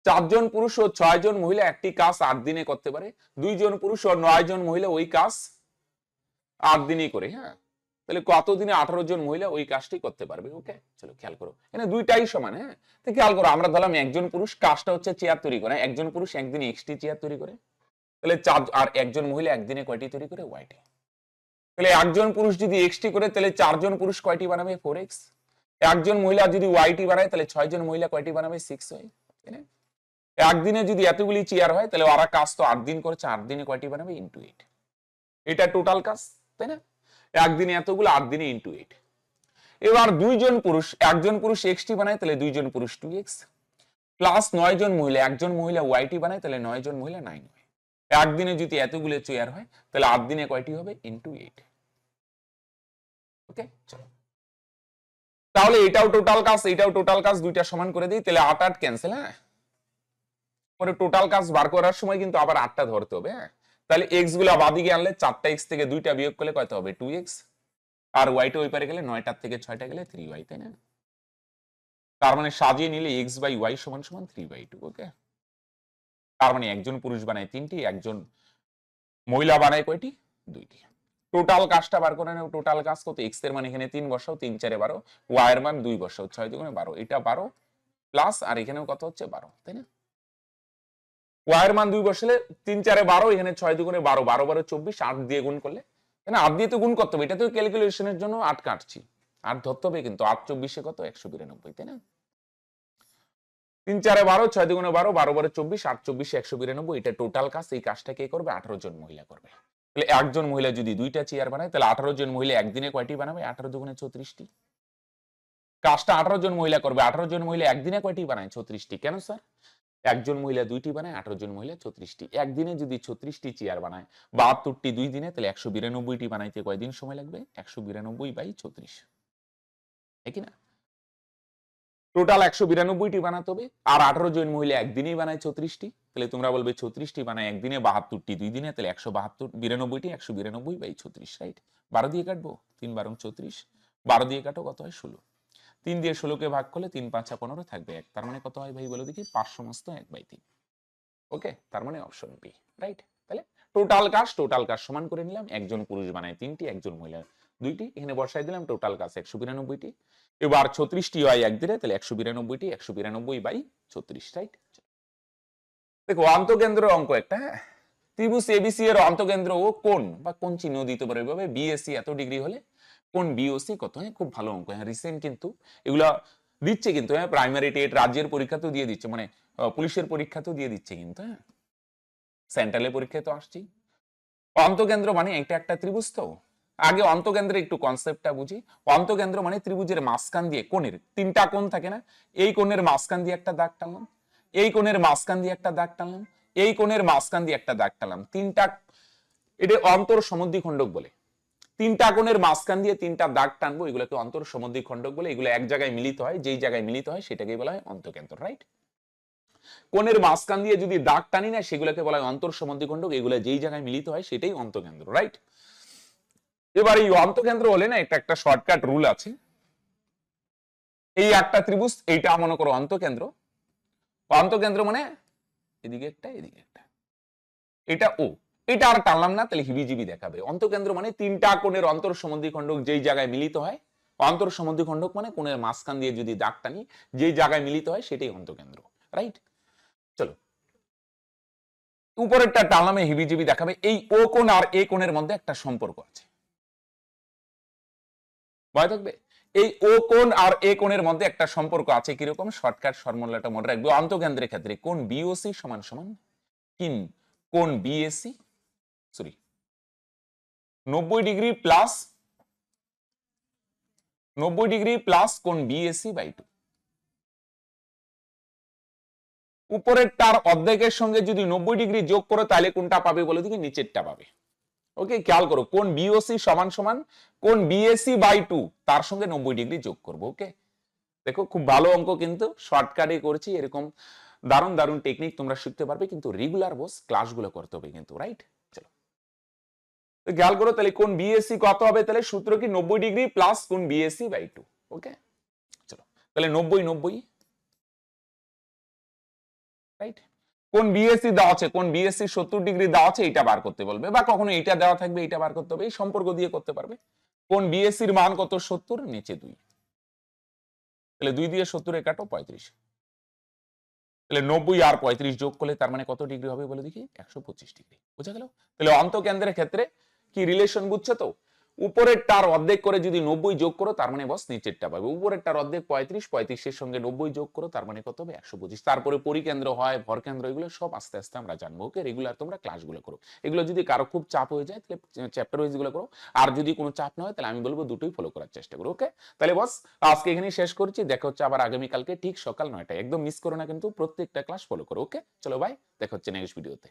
S1: 4 জন পুরুষ ও 6 জন মহিলা একটি কাজ 8 দিনে করতে পারে, 2 জন পুরুষ ও 9 জন মহিলা ওই কাজ 8 দিনেই করে, হ্যাঁ, তাহলে কত দিনে 18 জন মহিলা ওই কাজটি করতে পারবে? ওকে, চলো খেয়াল করো, এখানে দুইটাই সমান, হ্যাঁ, তো খেয়াল করো, আমরা ধরলাম একজন পুরুষ কাজটা হচ্ছে চেয়ার তৈরি করে, একজন পুরুষ একদিনে এক্সটি চেয়ার তৈরি করে, তাহলে 4, আর একজন মহিলা একদিনে কয়টি তৈরি করে? ওয়াইটি। তাহলে একজন পুরুষ যদি এক্সটি করে তাহলে 4 জন পুরুষ কয়টি বানাবে? 4x। একজন মহিলা যদি ওয়াইটি বানায় তাহলে 6 জন মহিলা কয়টি বানাবে? 6y, তাই না? একদিনে যদি এতগুলি চেয়ার হয় তাহলে ওরা কাজ তো 8 দিন করেছে, 8 দিনে কয়টি বানাবে? ইনটু 8, এটা টোটাল কাজ, তাই না? একদিনে এতগুলো, 8 দিনে ইনটু 8। এবার 2 জন পুরুষ, একজন পুরুষ এক্সটি বানায় তাহলে 2 জন পুরুষ 2x, প্লাস 9 জন মহিলা, একজন মহিলা ওয়াইটি বানায় তাহলে 9 জন মহিলা 9y। একদিনে যদি এতগুলো চেয়ার হয় তাহলে 8 দিনে কয়টি হবে? ইনটু 8। ওকে, চলো, তাহলে এটাও টোটাল কাজ, এটাও টোটাল কাজ, দুইটা সমান করে দিই, তাহলে 8 8 ক্যান্সেল, হ্যাঁ, পরে টোটাল কাজ বার করার সময় কিন্তু আবার 8টা ধরতে হবে, হ্যাঁ, তাহলে এক্স গুলো বাদিকে আনলে 4টা এক্স থেকে 2টা বিয়োগ করলে কত হবে? 2x, আর ওয়াইটা ওই পারে গেলে 9টার থেকে 6টা গেলে 3y, তাই না? তার মানে সাজিয়ে নিলে x বাই y সমান সমান 3/2, ওকে। তার মানে একজন পুরুষ বানায় 3টি, একজন মহিলা বানায় কয়টি? 2টি। টোটাল কাজটা বার করে নাও, টোটাল কাজ কত? x এর মান এখানে 3 বসাও, 3 4 12, y এর মান 2 বসাও, 6 2 12, এটা 12 প্লাস, আর এখানেও কত হচ্ছে? 12, তাই না? y এর মান 2 বসালে 3 4 12, এখানে 6 2 12, 12 12 24, 8 দিয়ে গুণ করলে, তাই না? 8 দিয়ে তো গুণ করতে হবে, এটা তো ক্যালকুলেশনের জন্য 8 কাটছি, 8 ধরতে হবে কিন্তু, 8 24 কত? 192, তাই না? 3 4 12, 6 2 12, 12 12 24, 8 24 192, এটা টোটাল কাজ, এই কাজটা কে করবে? 18 জন মহিলা করবে। তাহলে একজন মহিলা যদি 2টা চেয়ার বানায় তাহলে 18 জন মহিলা একদিনে কয়টি বানাবে? 18 2 34টি। কাজটা 18 জন মহিলা করবে, 18 জন মহিলা একদিনে কয়টি বানায়? 36টি। কেন স্যার? একজন মহিলা 2টি বানায়, 18 জন মহিলা 34টি। একদিনে যদি 36টি চেয়ার বানায়, 72টি 2 দিনে, তাহলে 192টি বানাইতে কয়দিন সময় লাগবে? 192/34, একই না? টোটাল 192টি বানাতে হবে, আর 18 জন মহিলা একদিনেই বানায় 36টি, তাহলে তোমরা বলবে 36টি বানায় একদিনে, 72টি 2 দিনে, তাহলে 192টি 192/34, রাইট? 12 দিয়ে কাটবো, 3 12 34, 12 দিয়ে কাটো, কত হয়? 16। 3 দিয়ে 16কে ভাগ করলে 3 5 15 থাকবে 1, তার মানে কত হয় ভাই বলো দেখি? 5 সমস্ত 1/3, ওকে, তার মানে অপশন বি, রাইট? তাহলে টোটাল কাজ সমান করে নিলাম, একজন পুরুষ বানায় 3টি, একজন মহিলা 2টি, এখানে বসাই দিলাম, টোটাল কাজ 192টি। এবার 36টি হয় একদিনে, তাহলে 192টি 192/34, রাইট? দেখো অন্তকেন্দ্র অঙ্ক একটা, হ্যাঁ, ত্রিভুজ এবিসি এর অন্তকেন্দ্র ও কোণ বা কোণ চিহ্ন দিতে পারে এভাবে, বিএসি এত ডিগ্রি হলে কোণ বিওসি কত? হ্যাঁ, খুব ভালো অঙ্ক, হ্যাঁ, রিসেন্ট কিন্তু এগুলা দিচ্ছে কিন্তু, হ্যাঁ, প্রাইমারি টেট, রাজ্যের পরীক্ষাতেও দিয়ে দিচ্ছে, মানে পুলিশের পরীক্ষাতেও দিয়ে দিচ্ছে কিন্তু, হ্যাঁ, সেন্ট্রালের পরীক্ষায় তো আসছি। অন্তকেন্দ্র মানে এটা একটা ত্রিভুজ, তো আগে অন্তকেন্দ্রের একটু কনসেপ্টটা বুঝি। অন্তকেন্দ্র মানে ত্রিভুজের মাঝখান দিয়ে, কোণের 3টা কোণ থাকে না, এই কোণের মাঝখান দিয়ে একটা দাগ টানলাম, এই কোণের মাঝখান দিয়ে একটা দাগ টানলাম, এই কোণের মাঝখান দিয়ে একটা দাগ টানলাম, 3টা, এটা অন্তর সমদ্বিখণ্ডক বলে। 3টা কোণের মাঝখান দিয়ে 3টা দাগ টানবো, এগুলোকে অন্তর সমদ্বিখণ্ডক বলে। এগুলো এক জায়গায় মিলিত হয়, যেই জায়গায় মিলিত হয় সেটাকেই বলা হয় অন্তকেন্দ্র, রাইট? কোণের মাঝখান দিয়ে যদি দাগ টানি না, সেগুলোকে বলা হয় অন্তর সমদ্বিখণ্ডক, এগুলো যেই জায়গায় মিলিত হয় সেটাই অন্তকেন্দ্র, রাইট? এবার এই অন্তকেন্দ্র হলে না, একটা শর্টকাট রুল আছে। এই একটা ত্রিভুজ, এইটা মনে করো অন্তকেন্দ্র। অন্তকেন্দ্র মানে এদিকে একটা, এদিকে একটা, এটা ও, এটা আর টানলাম না, তাহলে হিবিজিবি দেখাবে। অন্তকেন্দ্র মানে 3টা কোণের অন্তর সমদ্বিখণ্ডক যেই জায়গায় মিলিত হয়। অন্তর সমদ্বিখণ্ডক মানে কোণের মাঝখান দিয়ে যদি দাগ টানি, যেই জায়গায় মিলিত হয় সেটাই অন্তকেন্দ্র, রাইট? চলো, উপরেরটা টানলামে হিবিজিবি দেখাবে। এই ও কোণ আর এ কোণের মধ্যে একটা সম্পর্ক আছে, ভয় থাকবে? এই ও কোণ আর এ কোণের মধ্যে একটা সম্পর্ক আছে, কিরকম? শর্টকাট ফর্মুলাটা মনে রাখবে। অন্তকেন্দ্রের ক্ষেত্রে কোণ বিওসি সমান সমান কোণ BAC, sorry 90 degree plus 90 degree plus কোণ বিএসি বাই 2। উপরের তার অর্ধেকের সঙ্গে যদি 90 ডিগ্রি যোগ করো তাহলে কোনটা পাবে বলে দেখি? নিচেরটা পাবে। ওকে, খেয়াল করো কোন বিওসি সমান সমান কোন বিএসি বাই 2 তার সঙ্গে 90 ডিগ্রি যোগ করব। ওকে, দেখো খুব ভালো অঙ্ক, কিন্তু শর্টকাটে করেছি। এরকম দারুণ দারুণ টেকনিক তোমরা শিখতে পারবে, কিন্তু রেগুলার বস ক্লাসগুলো করতে হবে কিন্তু, রাইট? চলো তো খেয়াল করো, তাহলে কোন বিএসসি কত হবে? তাহলে সূত্র কি 90 ডিগ্রি প্লাস কোন বিএসসি বাই 2। ওকে, চলো তাহলে 90 90, রাইট? কোন বিএসসি দেওয়া আছে, কোন বিএসসি 70 ডিগ্রি দেওয়া আছে, এটা বার করতে বলবে, বা কখনো এটা দেওয়া থাকবে, এটা বার করতে হবে। এই সম্পর্ক দিয়ে করতে পারবে। কোন বিএসসির মান কত? 70, নিচে 2, তাহলে 2 দিয়ে 70 কাটো 35, তাহলে 90 আর 35 যোগ করলে তার মানে কত ডিগ্রি হবে বলে দেখি? 125 ডিগ্রি। বুঝা গেল? তাহলে অন্তকেন্দ্রের ক্ষেত্রে কি রিলেশন বুঝছো তো? উপরেরটার অর্ধেক করে যদি 90 যোগ করো তার মানে বস নিচেরটা পাবে। উপরেরটার অর্ধেক 35, 35 এর সঙ্গে 90 যোগ করো তার মানে কত হবে? 125। তারপরে পরিকেন্দ্র হয়, ভরকেন্দ্র, এগুলো সব আস্তে আস্তে আমরা জানবো। ওকে, রেগুলার তোমরা ক্লাসগুলো করো। এগুলো যদি কারো খুব চাপ হয়ে যায় তাহলে চ্যাপ্টার ওয়াইজ গুলো করো, আর যদি কোনো চাপ না হয় তাহলে আমি বলবো দুটোই ফলো করার চেষ্টা করো। ওকে, তাহলে বস আজকে এখানেই শেষ করছি। দেখা হচ্ছে আবার আগামী কালকে ঠিক সকাল 9টায়। একদম মিস করো না কিন্তু, প্রত্যেকটা ক্লাস ফলো করো। ওকে, চলো বাই, দেখা হচ্ছে নেক্সট ভিডিওতে।